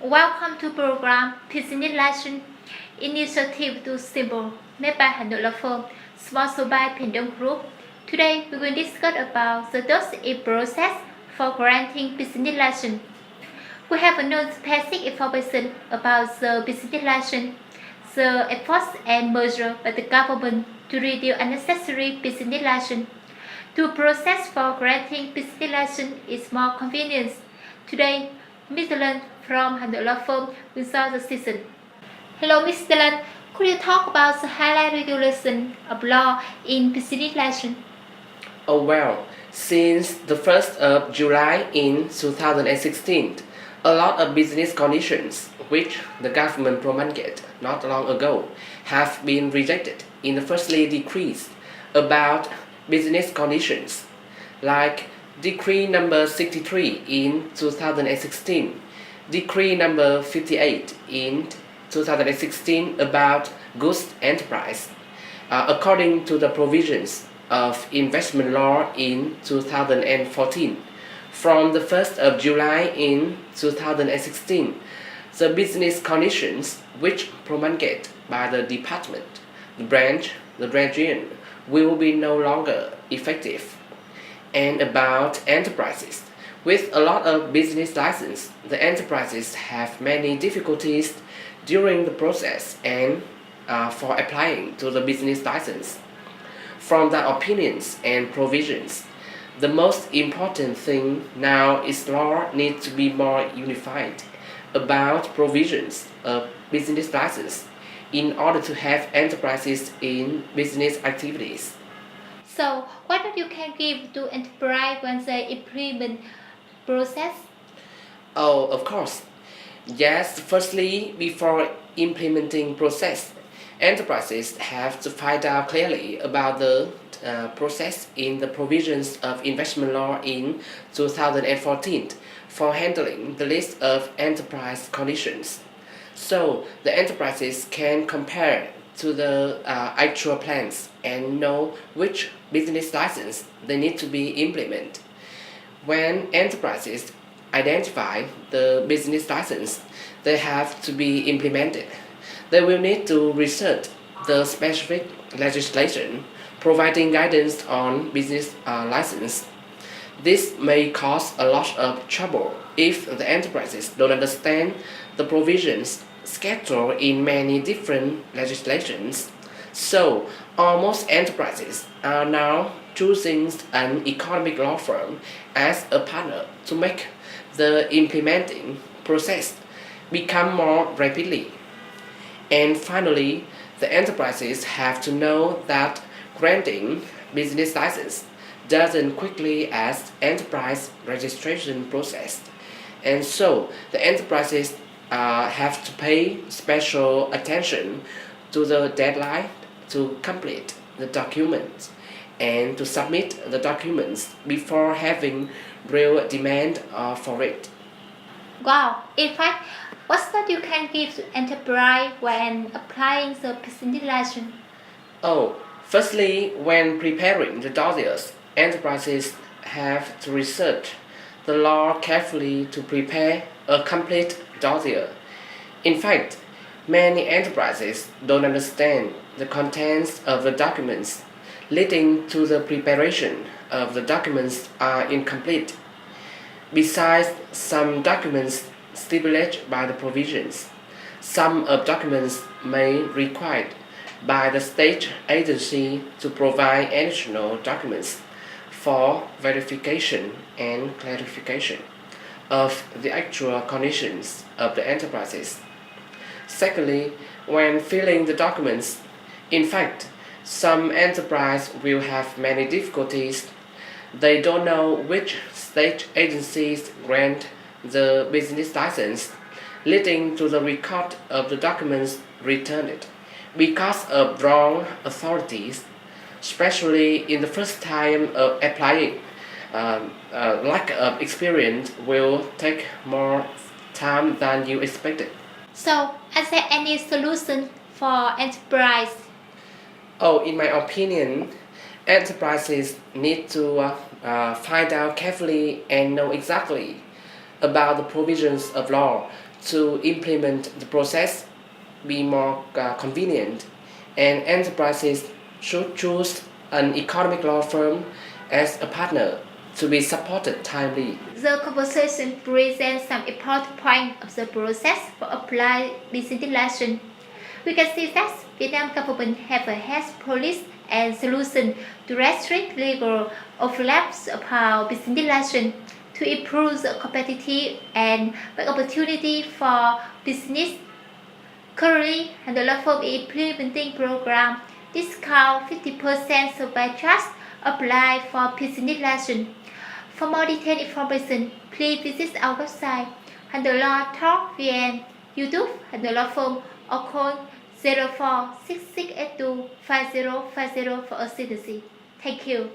Welcome to program Business License Initiative to Simple, made by HANOILAW FIRM, sponsored by Pindong Group. Today we will discuss about the dossier process for granting business license. We have no specific information about the business license, the efforts and measures by the government to reduce unnecessary business license. The process for granting business license is more convenient. Today, Mr. Lan from HANOILAW FIRM will start the session. Hello, Mr. Lan. Could you talk about the highlight regulation of law in business license? Oh well, since the 1st of July in 2016, a lot of business conditions which the government promulgated not long ago have been rejected in the firstly decrees about business conditions, like Decree number 63 in 2016, Decree number 58 in 2016 about goods enterprise, according to the provisions of investment law in 2014. From the 1st of July in 2016, the business conditions which promulgated by the department, the branch, the region will be no longer effective. And about enterprises, with a lot of business license, the enterprises have many difficulties during the process and for applying to the business license. From the opinions and provisions, the most important thing now is law needs to be more unified about provisions of business license in order to have enterprises in business activities. So, what you can give to enterprise when they implement process? Oh, of course. Yes, firstly, before implementing process, enterprises have to find out clearly about the process in the provisions of investment law in 2014 for handling the list of enterprise conditions. So the enterprises can compare to the actual plans and know which business license they need to be implemented. When enterprises identify the business license they have to be implemented, they will need to research the specific legislation providing guidance on business license. This may cause a lot of trouble if the enterprises don't understand the provisions scheduled in many different legislations. So, almost enterprises are now choosing an economic law firm as a partner to make the implementing process become more rapidly. And finally, the enterprises have to know that granting business license doesn't quickly as enterprise registration process. And so the enterprises have to pay special attention to the deadline to complete the documents and to submit the documents before having real demand for it. Wow, in fact, what's that you can give to enterprise when applying the business license? Oh, firstly, when preparing the dossiers, enterprises have to research the law carefully to prepare a complete dossier. In fact, many enterprises don't understand the contents of the documents, leading to the preparation of the documents are incomplete. Besides, some documents stipulated by the provisions, some of documents may required by the state agency to provide additional documents for verification and clarification of the actual conditions of the enterprises. Secondly, when filling the documents, in fact, some enterprise will have many difficulties. They don't know which state agencies grant the business license, leading to the record of the documents returned because of wrong authorities, especially in the first time of applying. Lack of experience will take more time than you expected. So, is there any solution for enterprise? Oh, in my opinion, enterprises need to find out carefully and know exactly about the provisions of law to implement the process be more convenient, and enterprises should choose an economic law firm as a partner to be supported timely. The conversation presents some important points of the process for applying legislation. We can see that Vietnam government has policy and solution to restrict legal overlaps upon legislation to improve the competitive and opportunity for business. Currently, HANOILAW FIRM is implementing program discount 50% survey charge apply for legislation. For more detailed information, please visit our website HANOILAW Talk VN, YouTube HANOILAW FIRM, or call 0466825050 for assistance. Thank you.